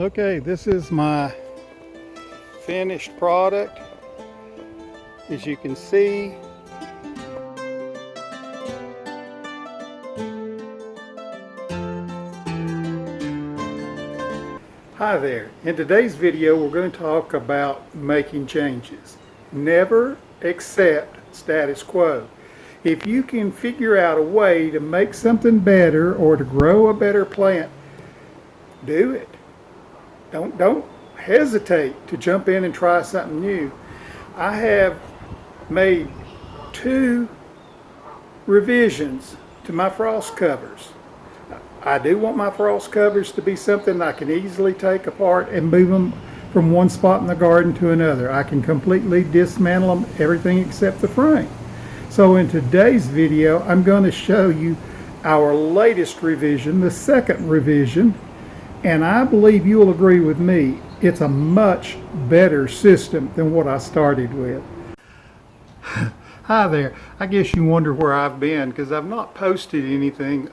Okay, this is my finished product. As you can see, hi there. In today's video, we're going to talk about making changes. Never accept status quo. If you can figure out a way to make something better or to grow a better plant, do it. Don't hesitate to jump in and try something new. I have made 2 revisions to my frost covers. I do want my frost covers to be something I can easily take apart and move them from one spot in the garden to another. I can completely dismantle them, everything except the frame. So in today's video, I'm going to show you our latest revision, the second revision, and I believe you will agree with me, it's a much better system than what I started with. Hi there. I guess you wonder where I've been because I've not posted anything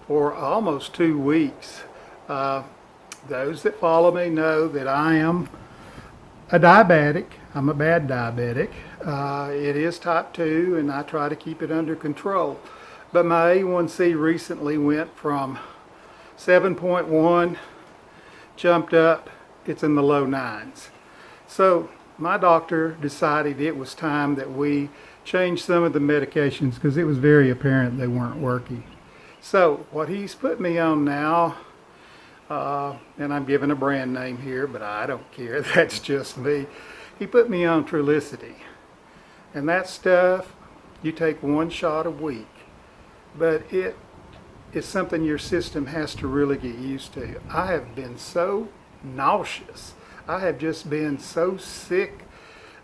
for almost 2 weeks. Those that follow me know that I am a diabetic. I'm a bad diabetic. It is type 2 and I try to keep it under control. But my A1C recently went from 7.1, jumped up, it's in the low 9s. So my doctor decided it was time that we change some of the medications because it was very apparent they weren't working. So what he's put me on now, and I'm giving a brand name here, but I don't care, that's just me. He put me on Trulicity. And that stuff, you take 1 shot a week. But it is something your system has to really get used to. I have been so nauseous. I have just been so sick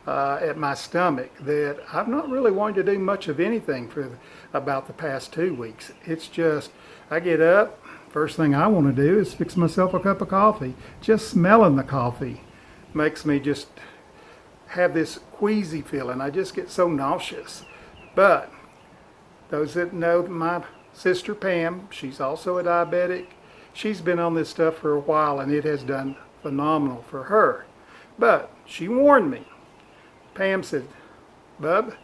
at my stomach that I've not really wanted to do much of anything for about the past 2 weeks. It's just, I get up, first thing I want to do is fix myself a cup of coffee. Just smelling the coffee makes me just have this queasy feeling. I just get so nauseous. But those that know my sister Pam, she's also a diabetic. She's been on this stuff for a while and it has done phenomenal for her. But she warned me. Pam said, "Bub,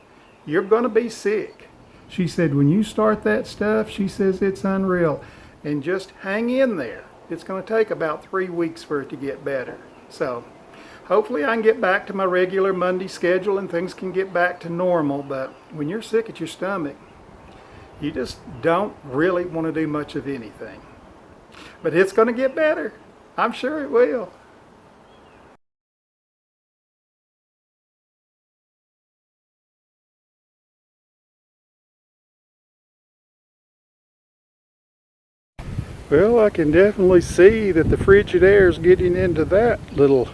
you're going to be sick." She said, "When you start that stuff," she says, "it's unreal. And just hang in there. It's going to take about 3 weeks for it to get better." So hopefully I can get back to my regular Monday schedule and things can get back to normal. But when you're sick at your stomach, you just don't really want to do much of anything. But it's going to get better. I'm sure it will. Well, I can definitely see that the frigid air is getting into that little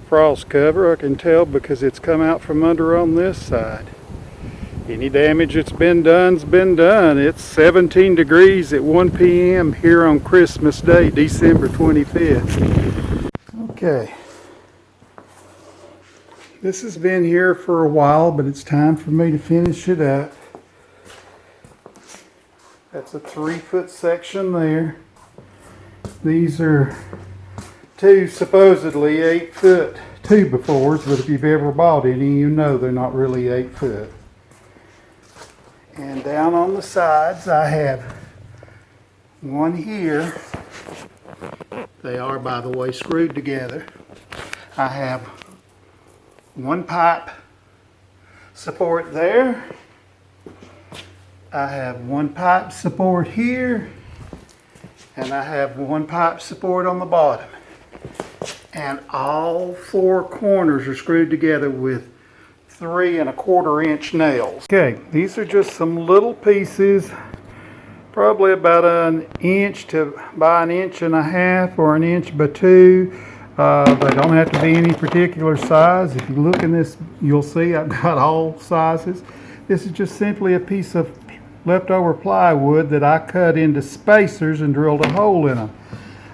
frost cover. I can tell because it's come out from under on this side. Any damage that's been done's been done. It's 17 degrees at 1 p.m. here on Christmas Day, December 25th. Okay. This has been here for a while, but it's time for me to finish it up. That's a 3-foot section there. These are 2 supposedly 8-foot 2x4s, but if you've ever bought any, you know they're not really 8-foot. And down on the sides, I have one here. They are, by the way, screwed together. I have 1 pipe support there. I have 1 pipe support here. And I have 1 pipe support on the bottom. And all 4 corners are screwed together with 3 1/4 inch nails. Okay, these are just some little pieces, probably about 1 inch by 1.5 inches or 1 inch by 2. They don't have to be any particular size. If you look in this, you'll see I've got all sizes. This is just simply a piece of leftover plywood that I cut into spacers and drilled a hole in them.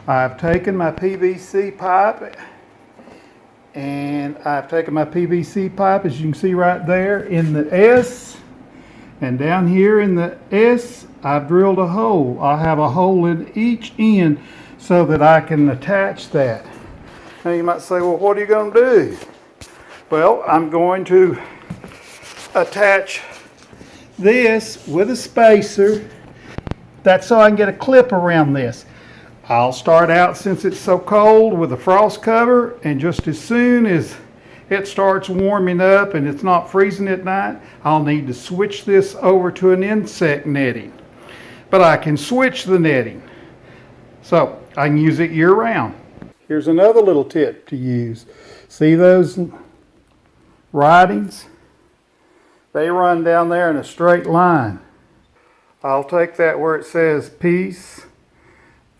I've taken my PVC pipe as you can see right there in the S, and down here in the S I've drilled a hole. I have a hole in each end so that I can attach that. Now you might say, well, what are you going to do? Well, I'm going to attach this with a spacer. That's so I can get a clip around this. I'll start out, since it's so cold, with a frost cover, and just as soon as it starts warming up and it's not freezing at night, I'll need to switch this over to an insect netting. But I can switch the netting, so I can use it year round. Here's another little tip to use. See those writings? They run down there in a straight line. I'll take that where it says peace.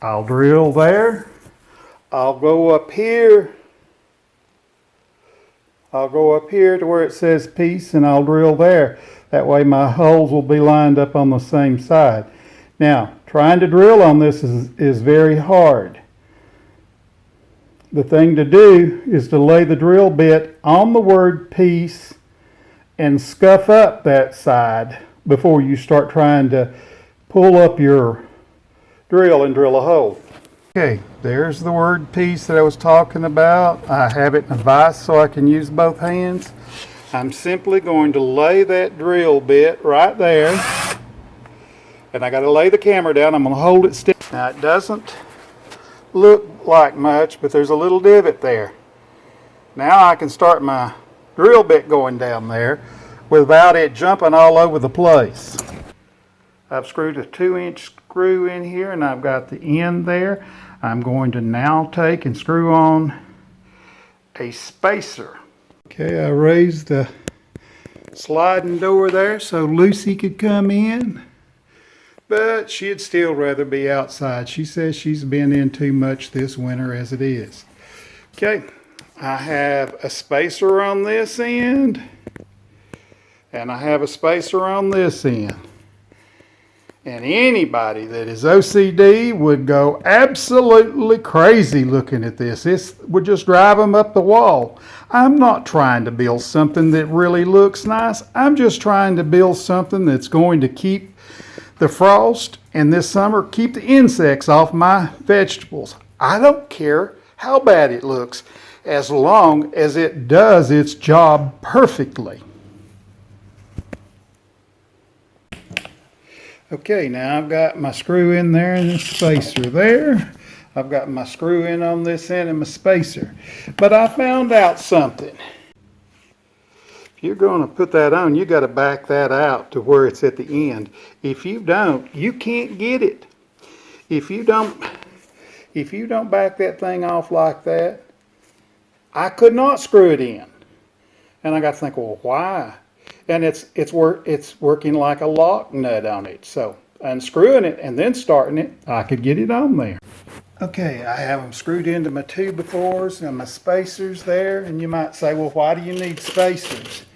I'll drill there. I'll go up here. I'll go up here to where it says peace, and I'll drill there. That way my holes will be lined up on the same side. Now, trying to drill on this is very hard. The thing to do is to lay the drill bit on the word peace and scuff up that side before you start trying to pull up your drill and drill a hole. Okay, there's the word peace that I was talking about. I have it in a vise so I can use both hands. I'm simply going to lay that drill bit right there, and I got to lay the camera down. I'm going to hold it still. Now it doesn't look like much, but there's a little divot there. Now I can start my drill bit going down there without it jumping all over the place. I've screwed a 2-inch screw in here, and I've got the end there. I'm going to now take and screw on a spacer. Okay, I raised the sliding door there so Lucy could come in, but she'd still rather be outside. She says she's been in too much this winter as it is. Okay, I have a spacer on this end, and I have a spacer on this end. And anybody that is OCD would go absolutely crazy looking at this. This would just drive them up the wall. I'm not trying to build something that really looks nice. I'm just trying to build something that's going to keep the frost, and this summer keep the insects off my vegetables. I don't care how bad it looks, as long as it does its job perfectly. Okay, now I've got my screw in there and the spacer there. I've got my screw in on this end and my spacer. But I found out something. If you're going to put that on, you got to back that out to where it's at the end. If you don't, you can't get it. If you don't back that thing off like that, I could not screw it in. And I got to think, well, why? And it's working like a lock nut on it. So unscrewing it and then starting it, I could get it on there. Okay, I have them screwed into my 2x4s and my spacers there. And you might say, well, why do you need spacers?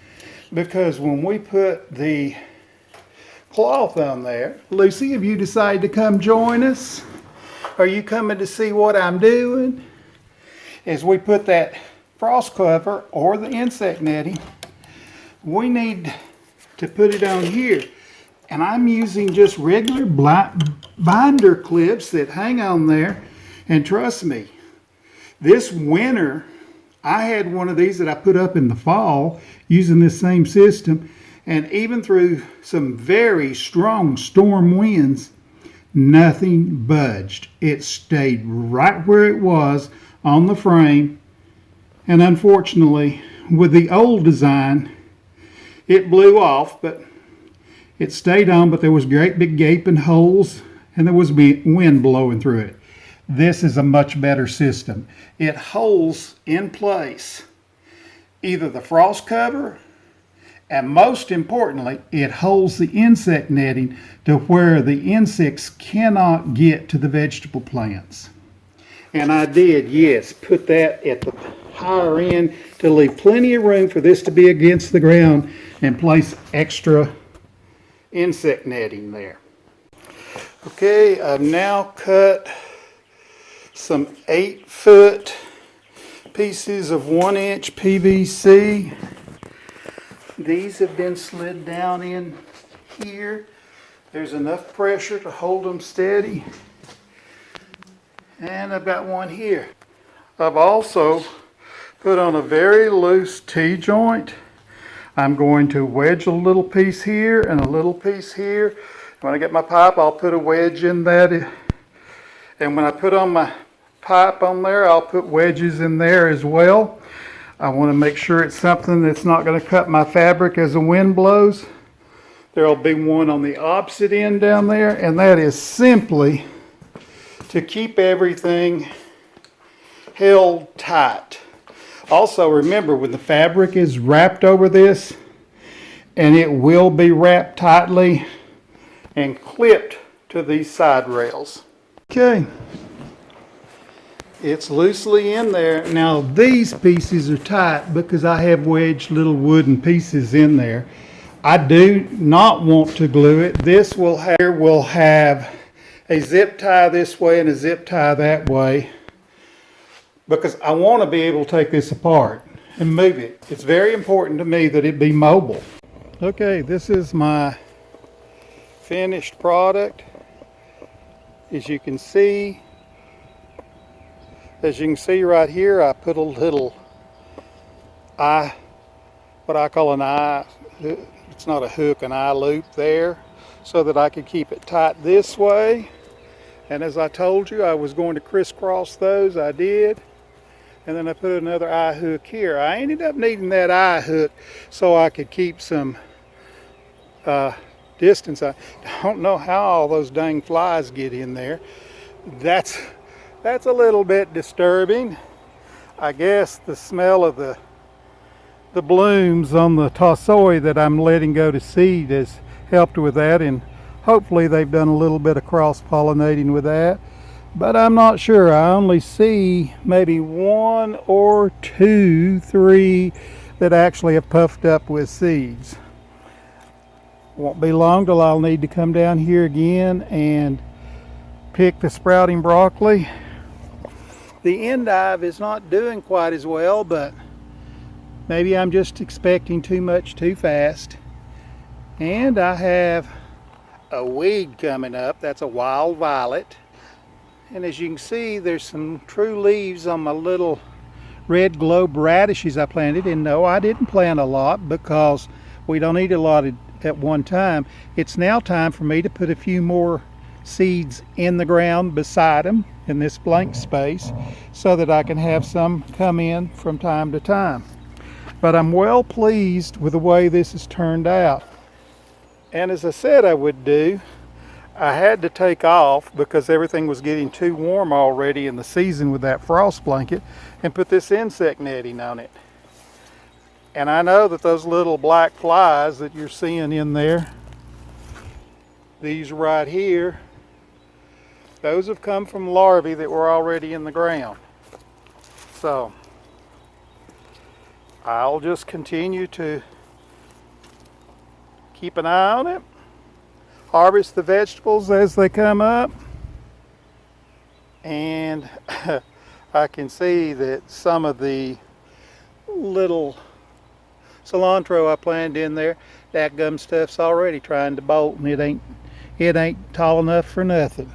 Because when we put the cloth on there, Lucy, have you decided to come join us? Are you coming to see what I'm doing? As we put that frost cover or the insect netting, we need to put it on here, and I'm using just regular binder clips that hang on there. And trust me, this winter I had one of these that I put up in the fall using this same system, and even through some very strong storm winds, nothing budged. It stayed right where it was on the frame, and unfortunately with the old design it blew off, but it stayed on, but there was great big gaping holes and there was wind blowing through it. This is a much better system. It holds in place either the frost cover, and most importantly, it holds the insect netting to where the insects cannot get to the vegetable plants. And I did, yes, put that at the higher end to leave plenty of room for this to be against the ground, and place extra insect netting there. Okay, I've now cut some 8-foot pieces of 1-inch PVC. These have been slid down in here. There's enough pressure to hold them steady. And I've got one here. I've also put on a very loose T-joint. I'm going to wedge a little piece here and a little piece here. When I get my pipe, I'll put a wedge in that. And when I put on my pipe on there, I'll put wedges in there as well. I want to make sure it's something that's not going to cut my fabric as the wind blows. There'll be one on the opposite end down there, and that is simply to keep everything held tight. Also remember, when the fabric is wrapped over this, and it will be wrapped tightly and clipped to these side rails. Okay, it's loosely in there. Now these pieces are tight because I have wedged little wooden pieces in there. I do not want to glue it. This will have a zip tie this way and a zip tie that way, because I want to be able to take this apart and move it. It's very important to me that it be mobile. Okay, this is my finished product. As you can see right here, I put a little what I call an eye, it's not a hook, an eye loop there, so that I could keep it tight this way. And as I told you, I was going to crisscross those. I did. And then I put another eye hook here. I ended up needing that eye hook so I could keep some distance. I don't know how all those dang flies get in there. That's a little bit disturbing. I guess the smell of the blooms on the tassoi that I'm letting go to seed has helped with that, and hopefully they've done a little bit of cross-pollinating with that. But I'm not sure. I only see maybe 1 or 2, 3 that actually have puffed up with seeds. Won't be long till I'll need to come down here again and pick the sprouting broccoli. The endive is not doing quite as well, but maybe I'm just expecting too much too fast. And I have a weed coming up. That's a wild violet. And as you can see, there's some true leaves on my little red globe radishes I planted. And no, I didn't plant a lot because we don't eat a lot at one time. It's now time for me to put a few more seeds in the ground beside them in this blank space so that I can have some come in from time to time. But I'm well pleased with the way this has turned out. And as I said I would do, I had to take off because everything was getting too warm already in the season with that frost blanket, and put this insect netting on it. And I know that those little black flies that you're seeing in there, these right here, those have come from larvae that were already in the ground. So I'll just continue to keep an eye on it, harvest the vegetables as they come up, and I can see that some of the little cilantro I planted in there, that gum stuff's already trying to bolt, and it ain't tall enough for nothing.